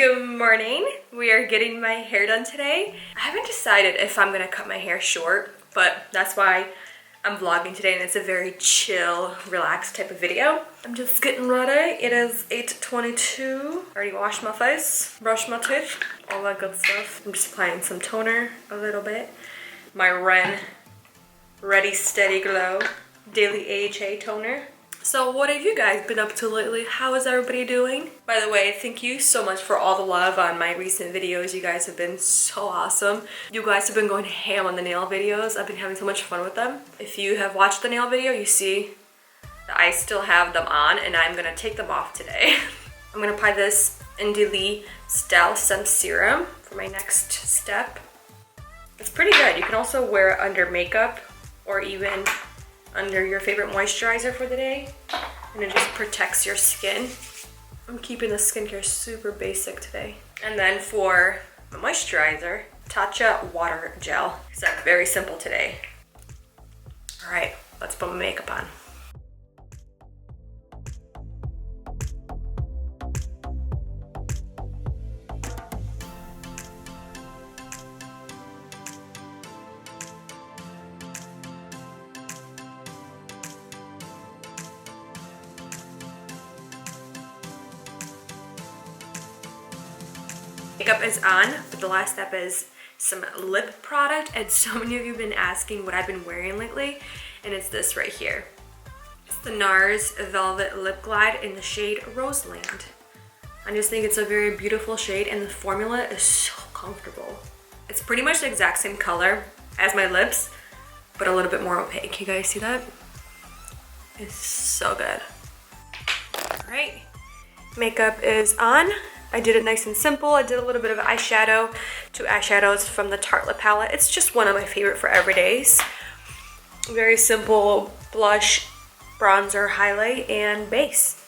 Good morning. We are getting my hair done today. I haven't decided if I'm gonna cut my hair short, but that's why I'm vlogging today, and it's a very chill, relaxed type of video. I'm just getting ready. It is 8:22. Already washed my face, brushed my teeth, all that good stuff. I'm just applying some toner a little bit. My Ren Ready Steady Glow Daily AHA toner. So what have you guys been up to lately? How is everybody doing? By the way, thank you so much for all the love on my recent videos. You guys have been so awesome. You guys have been going ham on the nail videos. I've been having so much fun with them. If you have watched the nail video, you see that I still have them on and I'm gonna take them off today. I'm gonna apply this Lee Style Scent Serum for my next step. It's pretty good. You can also wear it under makeup or even under your favorite moisturizer for the day, and it just protects your skin. I'm keeping the skincare super basic today. And then for the moisturizer, Tatcha Water Gel. It's very simple today. All right, let's put my makeup on. Makeup is on, but the last step is some lip product, and so many of you have been asking what I've been wearing lately, and it's this right here. It's the NARS Velvet Lip Glide in the shade Roseland. I just think it's a very beautiful shade, and the formula is so comfortable. It's pretty much the exact same color as my lips, but a little bit more opaque. You guys see that? It's so good. All right, makeup is on. I did it nice and simple. I did a little bit of eyeshadow, 2 eyeshadows from the Tartelette palette. It's just one of my favorite for everydays. Very simple blush, bronzer, highlight, and base.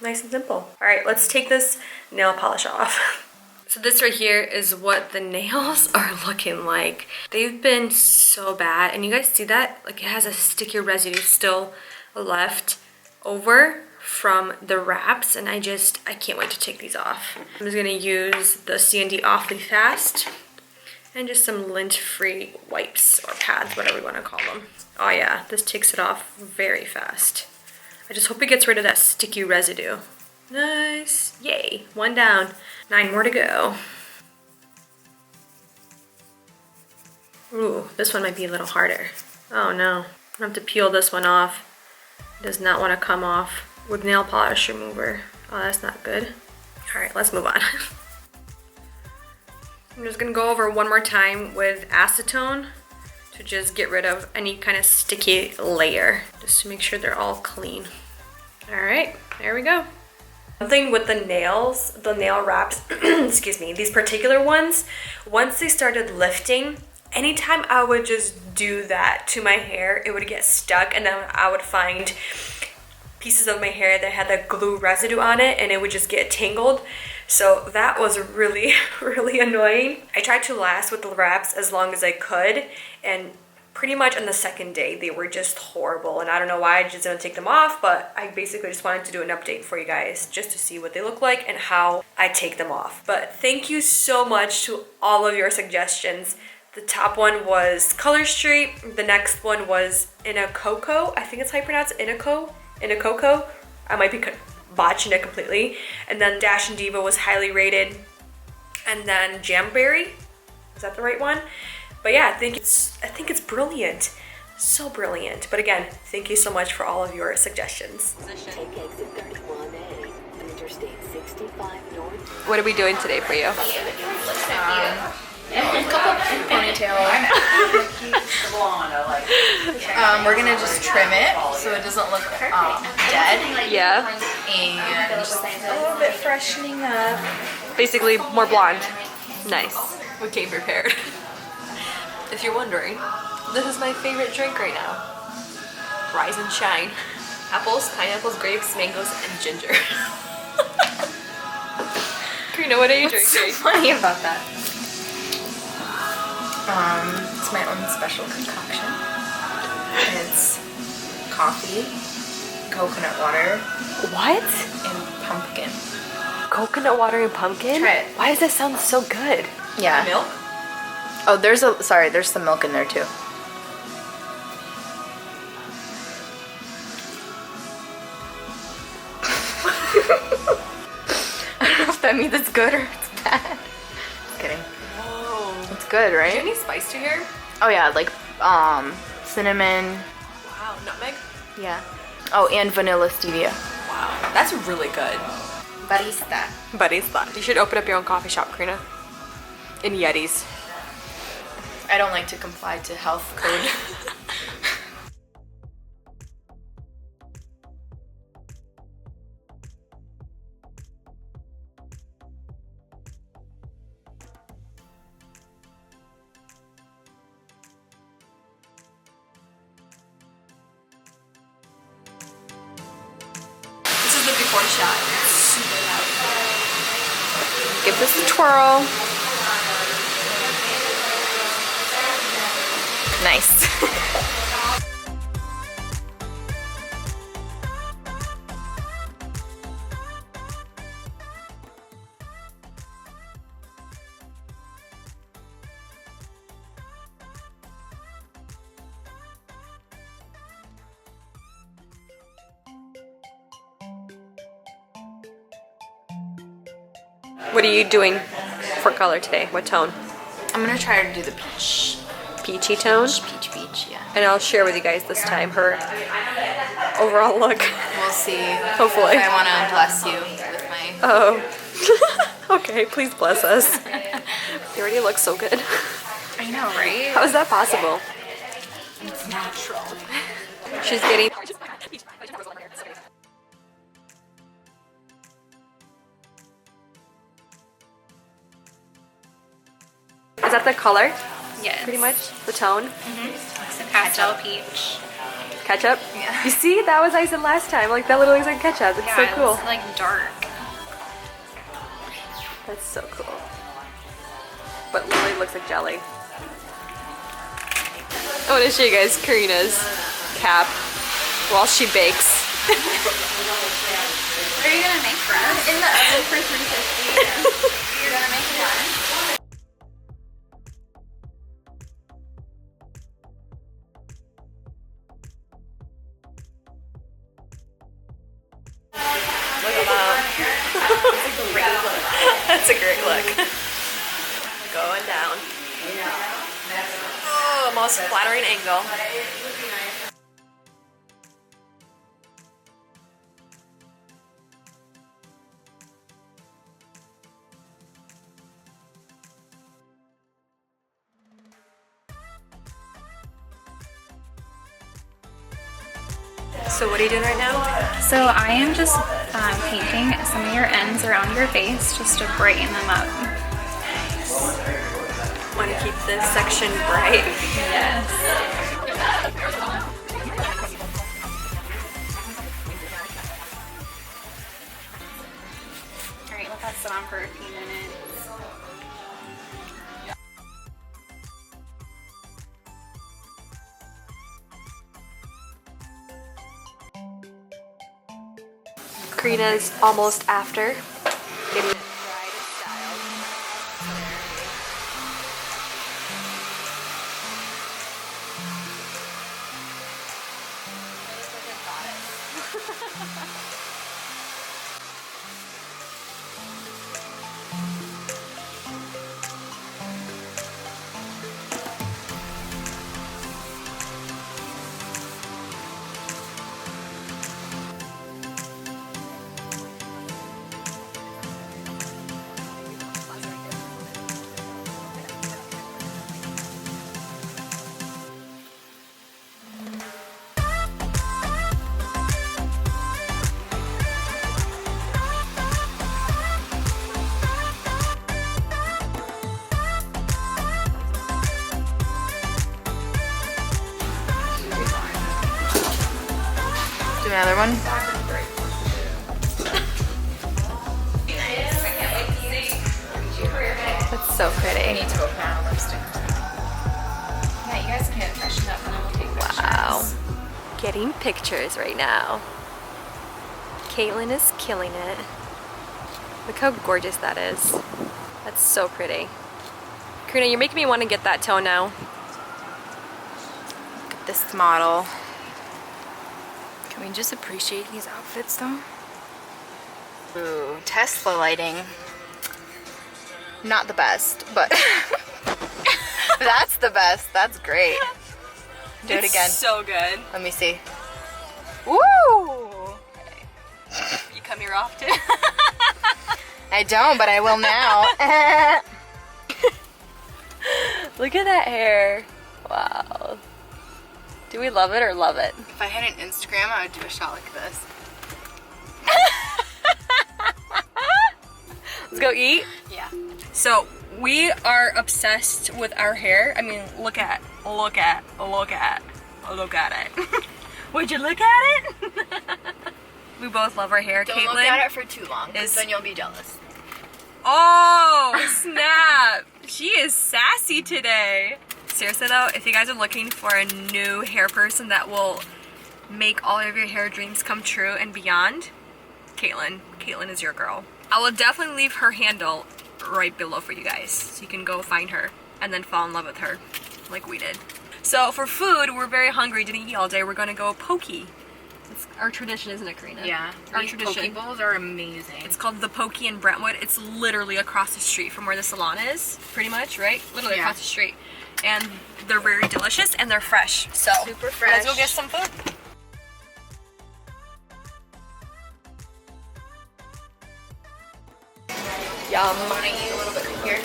Nice and simple. All right, let's take this nail polish off. So this right here is what the nails are looking like. They've been so bad, and you guys see that? Like, it has a sticky residue still left over from the wraps, and I can't wait to take these off. I'm just gonna use the C&D Awfully Fast and just some lint-free wipes or pads, whatever you want to call them. Oh yeah, this takes it off very fast. I just hope it gets rid of that sticky residue. Nice, yay, 1 down, 9 more to go. Ooh, this one might be a little harder. Oh no, I have to peel this one off. It does not want to come off with nail polish remover. Oh, that's not good. All right, let's move on. I'm just gonna go over one more time with acetone to just get rid of any kind of sticky layer, just to make sure they're all clean. All right, there we go. Something with the nails, the nail wraps, excuse me, these particular ones, once they started lifting, anytime I would just do that to my hair, it would get stuck, and then I would find pieces of my hair that had that glue residue on it, and it would just get tangled. So that was really, really annoying. I tried to last with the wraps as long as I could, and pretty much on the second day, they were just horrible. And I don't know why I just didn't take them off, but I basically just wanted to do an update for you guys just to see what they look like and how I take them off. But thank you so much to all of your suggestions. The top one was Color Street. The next one was In a Cocoa. I think it's how you pronounce it, In a Cocoa. I might be botching it completely. And then Dash and Diva was highly rated. And then Jamberry. Is that the right one? But yeah, I think it's brilliant. So brilliant. But again, thank you so much for all of your suggestions. Take exit 31A, Interstate 65 North. What are we doing today for you? A couple ponytail. We're gonna just trim it so it doesn't look dead. Yeah. And just a little bit freshening up. Basically more blonde. Nice. We came prepared. If you're wondering, this is my favorite drink right now. Rise and Shine. Apples, pineapples, grapes, mangoes, and ginger. Karina, what are you drinking? What's so funny about that? It's my own special concoction. It's coffee, coconut water, What? and pumpkin. Coconut water and pumpkin? Try it. Why does that sound so good? Yeah. Milk? Oh, there's some milk in there too. I don't know if that means it's good or it's bad. Just kidding. Whoa. It's good, right? Do you have any spice to here? Oh yeah, like cinnamon. Wow, nutmeg? Yeah. Oh, and vanilla stevia. Wow, that's really good. Barista. Barista. You should open up your own coffee shop, Karina. In Yetis. I don't like to comply to health code. This is the before shot. It's super loud. Give this a twirl. Nice. What are you doing for color today? What tone? I'm gonna try to do the peach. Peachy tone? Peach, yeah. And I'll share with you guys this time her overall look. We'll see. Hopefully. If I wanna bless you with my... Oh. Okay, please bless us. You already look so good. I know, right? How is that possible? It's natural. She's getting... Is that the color? Yes. Pretty much? The tone? It's a pastel peach. Ketchup? Yeah. You see? That was I said last time. Like, that literally looks like ketchup. It's so cool. It's like dark. That's so cool. But literally looks like jelly. I want to show you guys Karina's cap while she bakes. What are you gonna make for us? In the oven for 350. You're gonna make one? Look at that. That's a great look. Going down. Oh, most flattering angle. So what are you doing right now? So I am just painting some of your ends around your face just to brighten them up. Want to keep this section bright? Yes. Alright, we'll pass it on for a few minutes. Karina's almost after getting it dried and styled. Do another one. That's so I pretty. need to open our lipstick. Yeah, you guys can get freshened up and then we'll take pictures. Wow. Getting pictures right now. Caitlin is killing it. Look how gorgeous that is. That's so pretty. Karina, you're making me want to get that toe now. Look at this model. Can we just appreciate these outfits though? Ooh, Tesla lighting. Not the best, but that's the best. That's great. Do it again. So good. Let me see. Woo! Okay. You come here often? I don't, but I will now. Look at that hair. Wow. Do we love it or love it? If I had an Instagram, I would do a shot like this. Let's go eat? Yeah. So we are obsessed with our hair. I mean, look at it. Would you look at it? We both love our hair. Don't Caitlin look at it for too long, because then you'll be jealous. Oh, snap. She is sassy today. Seriously though, if you guys are looking for a new hair person that will make all of your hair dreams come true and beyond, Caitlin is your girl. I will definitely leave her handle right below for you guys, so you can go find her and then fall in love with her like we did. So for food, we're very hungry, didn't eat all day. We're gonna go pokey. It's our tradition, isn't it, Karina? Yeah. Our These tradition. poke bowls are amazing. It's called the Pokey in Brentwood. It's literally across the street from where the salon is, pretty much, right? Literally Yeah. across the street. And they're very delicious and they're fresh. So Super fresh. let's go get some food. Yum. I'm gonna eat a little bit from here.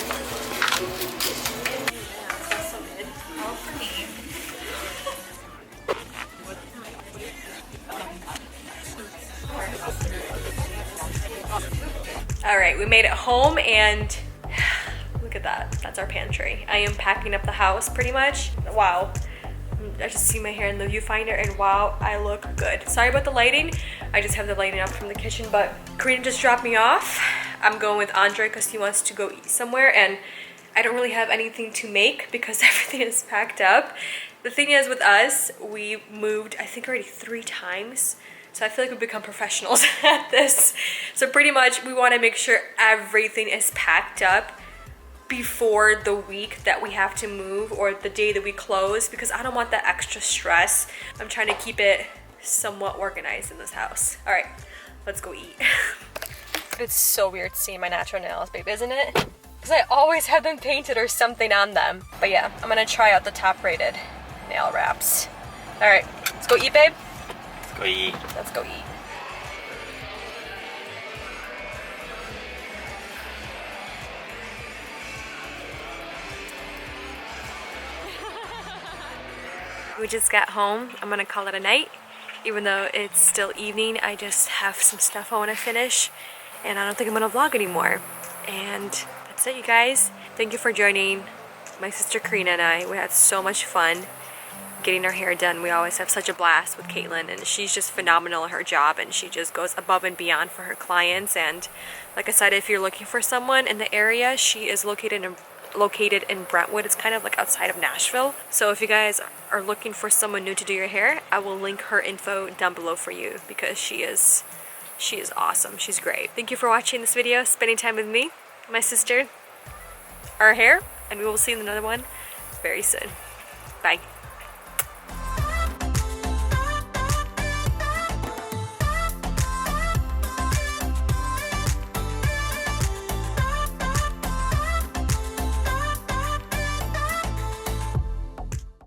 All for me. All right, we made it home and look at that. That's our pantry. I am packing up the house pretty much. Wow. I just see my hair in the viewfinder and wow, I look good. Sorry about the lighting. I just have the lighting up from the kitchen, but Karina just dropped me off. I'm going with Andre because he wants to go eat somewhere and I don't really have anything to make because everything is packed up. The thing is with us, we moved I think already 3 times. So I feel like we've become professionals at this. So pretty much we want to make sure everything is packed up before the week that we have to move or the day that we close because I don't want that extra stress. I'm trying to keep it somewhat organized in this house. All right, let's go eat. It's so weird seeing my natural nails, babe, isn't it? Because I always have them painted or something on them. But yeah, I'm gonna try out the top rated nail wraps. All right, let's go eat, babe. Let's go eat. Let's go eat. We just got home. I'm gonna call it a night. Even though it's still evening, I just have some stuff I wanna finish and I don't think I'm gonna vlog anymore. And that's it, you guys. Thank you for joining my sister Karina and I. We had so much fun getting our hair done. We always have such a blast with Caitlin and she's just phenomenal at her job and she just goes above and beyond for her clients. And like I said, if you're looking for someone in the area, she is located in Brentwood. It's kind of like outside of Nashville. So if you guys are looking for someone new to do your hair, I will link her info down below for you because she is awesome. She's great. Thank you for watching this video, spending time with me, my sister, our hair, and we will see you in another one very soon. Bye.